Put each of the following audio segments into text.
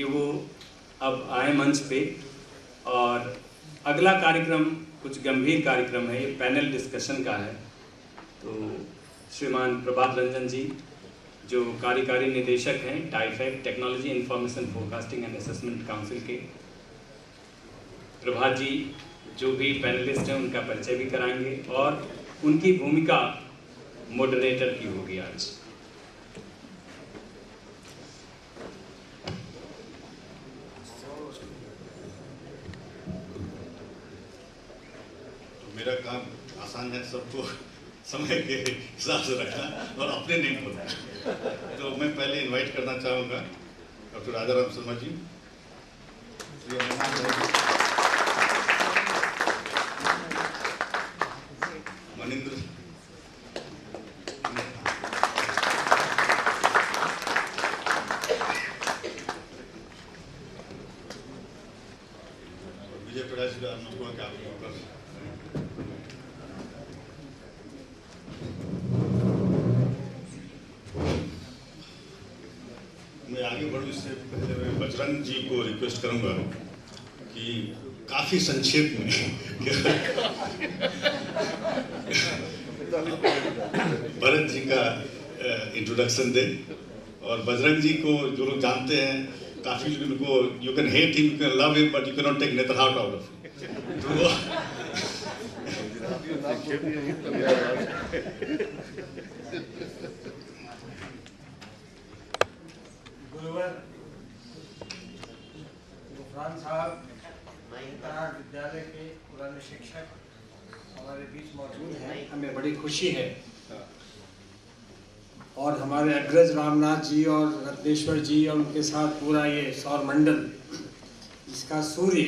कि वो अब आए मंच पे। और अगला कार्यक्रम कुछ गंभीर कार्यक्रम है, ये पैनल डिस्कशन का है। तो श्रीमान प्रभात रंजन जी जो कार्यकारी निदेशक हैं TIFAC technology information forecasting and assessment council के, प्रभात जी जो भी पैनलिस्ट हैं उनका परिचय भी कराएंगे और उनकी भूमिका मॉडरेटर की होगी आज। तो मेरा काम आसान है, सबको समय के हिसाब से रखना और अपने नहीं बोलना। तो मैं पहले इनवाइट करना चाहूँगा डॉक्टर राजाराम शर्मा जी, मनिंद्र, विजय प्रकाश जी, आप लोगों का मैं आगे बढ़ूँ इससे पहले मैं बजरंग जी को रिक्वेस्ट करूंगा कि काफी संक्षेप में भरत जी का इंट्रोडक्शन दें। और बजरंग जी को जो लोग जानते हैं, काफी लोग उनको you can hate him, you can love him, but you can not take Netarhat out of गुरुवर गुफरान साहब इंतरहाट विद्यालय के पुराने शिक्षक हमारे बीच मौजूद हैं, हमें बड़ी खुशी है। और हमारे अग्रज रामनाथ जी और रत्नेश्वर जी और उनके साथ पूरा ये सौर मंडल, इसका सूर्य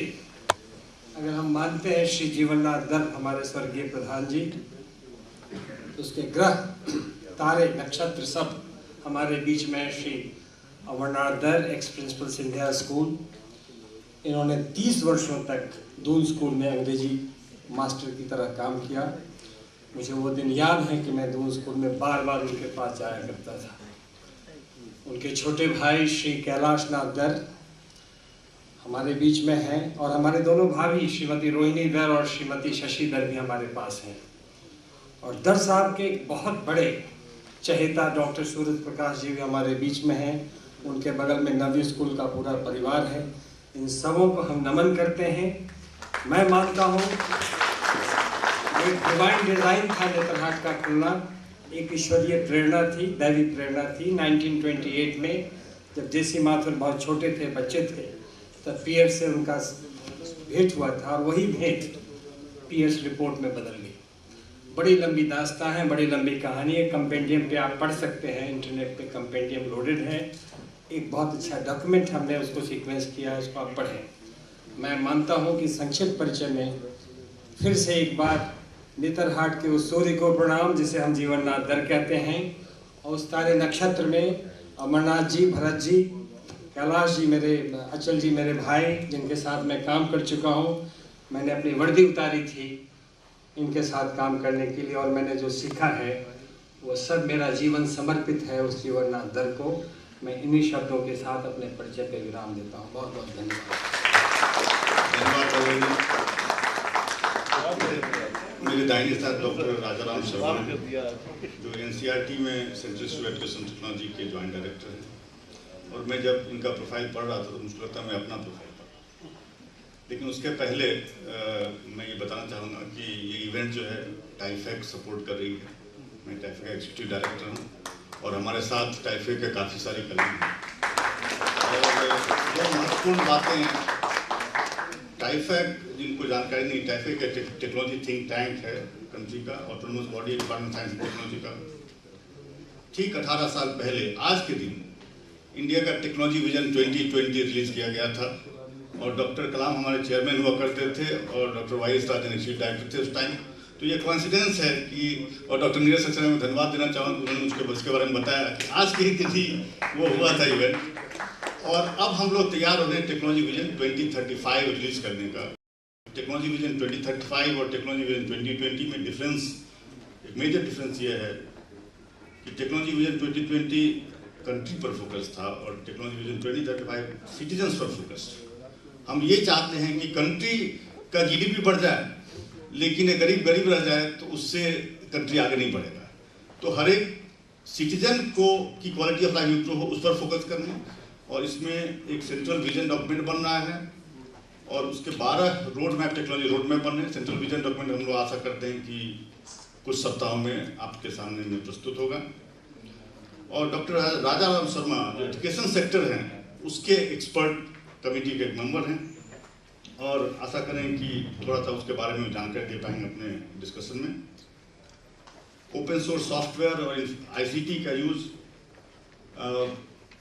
अगर हम मानते हैं श्री जीवननाथ दर्प हमारे स्वर्गीय प्रधान जी, तो उसके ग्रह तारे नक्षत्र सब हमारे बीच में श्री अमरनाथ दर, एक्स प्रिंसिपल सिंधिया स्कूल। इन्होंने 30 वर्षों तक दून स्कूल में अंग्रेजी मास्टर की तरह काम किया। मुझे वो दिन याद है कि मैं दून स्कूल में बार बार उनके पास जाया करता था। उनके छोटे भाई श्री कैलाश नाथ दर हमारे बीच में हैं और हमारे दोनों भाभी श्रीमती रोहिणी दर और श्रीमती शशि दर भी हमारे पास हैं। और दर साहब के एक बहुत बड़े चहेता डॉक्टर सूरज प्रकाश जी भी हमारे बीच में हैं। उनके बगल में नवी स्कूल का पूरा परिवार है। इन सबों को हम नमन करते हैं। मैं मानता हूँ एक डिवाइन डिज़ाइन था नेतरहाट का खुलना, एक ईश्वरीय प्रेरणा थी, दैवी प्रेरणा थी। 1928 में जब जेसी माथुर बहुत छोटे थे, बच्चे थे, तब पीएस से उनका भेंट हुआ था और वही भेंट पीएस रिपोर्ट में बदल गई। बड़ी लंबी दास्तान है, बड़ी लंबी कहानी है। कंपेंडियम पे आप पढ़ सकते हैं, इंटरनेट पे कंपेंडियम लोडेड है। एक बहुत अच्छा डॉक्यूमेंट हमने उसको सीक्वेंस किया, उसको आप पढ़ें। मैं मानता हूँ कि संक्षिप्त परिचय में फिर से एक बार नेतरहाट के उस सूर्य को प्रणाम जिसे हम जीवननाथ दर कहते हैं, और उस तारे नक्षत्र में अमरनाथ जी, भरत जी, कैलाश जी, मेरे अचल जी मेरे भाई जिनके साथ मैं काम कर चुका हूँ। मैंने अपनी वर्दी उतारी थी इनके साथ काम करने के लिए और मैंने जो सीखा है वो सब मेरा जीवन समर्पित है उस जीवननाथ दर को। मैं इन्हीं शब्दों के साथ अपने परिचय पे विराम देता हूँ। बहुत बहुत धन्यवाद। मेरे दाहिने साथ डॉक्टर राजाराम शर्मा जो एनसीईआरटी में central institute of education technology के जॉइंट डायरेक्टर हैं। और मैं जब इनका प्रोफाइल पढ़ रहा था तो मुझे लगता मैं अपना प्रोफाइल पढ़, लेकिन उसके पहले मैं ये बताना चाहूँगा कि ये इवेंट जो है टाइफेक सपोर्ट कर रही है। मैं टाइफेक का एग्जीक्यूटिव डायरेक्टर हूँ और हमारे साथ टाइफेक के काफ़ी सारे कलीग हैं। और जो महत्वपूर्ण बातें हैं, टाइफेक जिनको जानकारी नहीं, टाइफेक का टेक्नोलॉजी थिंक टैंक है कंट्री का, autonomous body department science technology का। ठीक 18 साल पहले आज के दिन इंडिया का टेक्नोलॉजी विजन 2020 रिलीज किया गया था और डॉक्टर कलाम हमारे चेयरमैन हुआ करते थे और डॉक्टर वाई.एस. राजन एक्सिक्यूटिव डायरेक्टर थे उस टाइम। तो ये कोइंसिडेंस है कि, और डॉक्टर नीरज सक्सेना में धन्यवाद देना चाहूँगा, उन्होंने उसके बारे में बताया कि आज की ही तिथि वो हुआ था इवेंट। और अब हम लोग तैयार हो रहे हैं टेक्नोलॉजी विजन 2035 रिलीज करने का। टेक्नोलॉजी विजन 2035 और टेक्नोलॉजी विजन 2020 में डिफरेंस, एक मेजर डिफरेंस ये है कि टेक्नोलॉजी विजन 2020 कंट्री पर फोकस था और टेक्नोलॉजी विजन 2035 सिटीजन्स पर फोकस। हम ये चाहते हैं कि कंट्री का जीडीपी बढ़ जाए, लेकिन गरीब गरीब रह जाए तो उससे कंट्री आगे नहीं बढ़ेगा। तो हर एक सिटीजन को की क्वालिटी ऑफ लाइफ इंप्रूव हो, उस पर फोकस करना। और इसमें एक सेंट्रल विजन डॉक्यूमेंट बन रहा है और उसके 12 road map, technology road map बन रहे हैं। सेंट्रल विजन डॉक्यूमेंट हम लोग आशा करते हैं कि कुछ सप्ताहों में आपके सामने में प्रस्तुत होगा। और डॉक्टर राजा राम शर्मा जो एजुकेशन सेक्टर हैं उसके एक्सपर्ट कमेटी के एक मेंबर हैं और आशा करें कि थोड़ा सा उसके बारे में जानकारी दे पाएंगे अपने डिस्कशन में। ओपन सोर्स सॉफ्टवेयर और आईसीटी का यूज़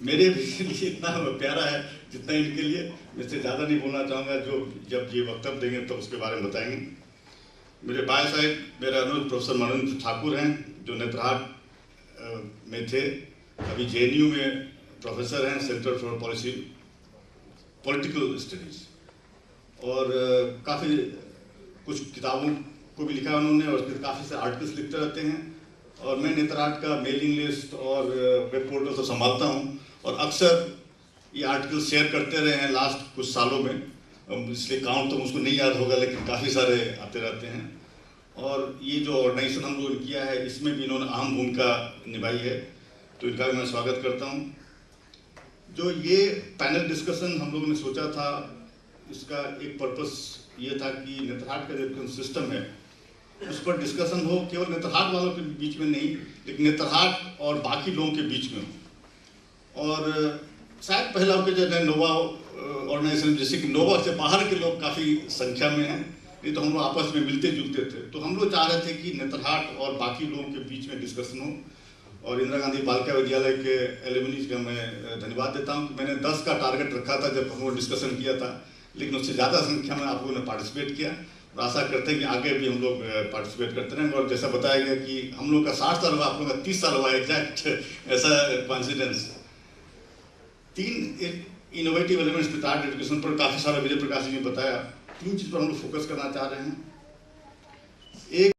मेरे लिए इतना प्यारा है जितना इनके लिए। मैं इससे ज़्यादा नहीं बोलना चाहूँगा, जो जब ये वक्तव्य देंगे तब उसके बारे में बताएंगे। मेरे बाएं साइड मेरे अनुरोध प्रोफेसर मनोज ठाकुर हैं जो नेत्रहाट में थे, अभी जेएनयू में प्रोफेसर हैं, सेंटर फॉर पॉलिटिकल स्टडीज़, और काफ़ी कुछ किताबों को भी लिखा उन्होंने और फिर काफ़ी से आर्टिकल्स लिखते रहते हैं। और मैं नेत्रहाट का मेलिंग लिस्ट और वेब पोर्टल तो संभालता हूँ और अक्सर ये आर्टिकल शेयर करते रहे हैं लास्ट कुछ सालों में, इसलिए काउंट तो मुझको नहीं याद होगा लेकिन काफ़ी सारे आते रहते हैं। और ये जो ऑर्गेनाइजेशन हम लोगों ने किया है इसमें भी इन्होंने अहम भूमिका निभाई है, तो इनका भी मैं स्वागत करता हूँ। जो ये पैनल डिस्कशन हम लोगों ने सोचा था, इसका एक पर्पस ये था कि नेत्रहाट का जो सिस्टम है उस पर डिस्कशन हो, केवल नेत्रहाट वालों के बीच में नहीं लेकिन नेत्रहाट और बाकी लोगों के बीच में हो। और शायद पहला हो कि जो नोवा ऑर्गेनाइजेशन, जैसे कि नोवा से बाहर के लोग काफ़ी संख्या में हैं, नहीं तो हम लोग आपस में मिलते जुलते थे। तो हम लोग चाह रहे थे कि नेत्रहाट और बाकी लोगों के बीच में डिस्कशन हो। और इंदिरा गांधी बालिका विद्यालय के एलुमनीज का मैं धन्यवाद देता हूँ कि मैंने 10 का टारगेट रखा था जब हम लोग डिस्कशन किया था, लेकिन उससे ज़्यादा संख्या में आप लोगों ने पार्टिसिपेट किया और आशा करते हैं कि आगे भी हम लोग पार्टिसिपेट करते रहेंगे। और जैसा बताया गया कि हम लोग का 60 साल हुआ, आप लोग का 30 साल हुआ, एग्जैक्ट ऐसा coincidence. 3 innovative elements Netarhat education पर काफ़ी सारा विजय प्रकाश जी ने बताया। 3 चीज़ पर हम लोग फोकस करना चाह रहे हैं। एक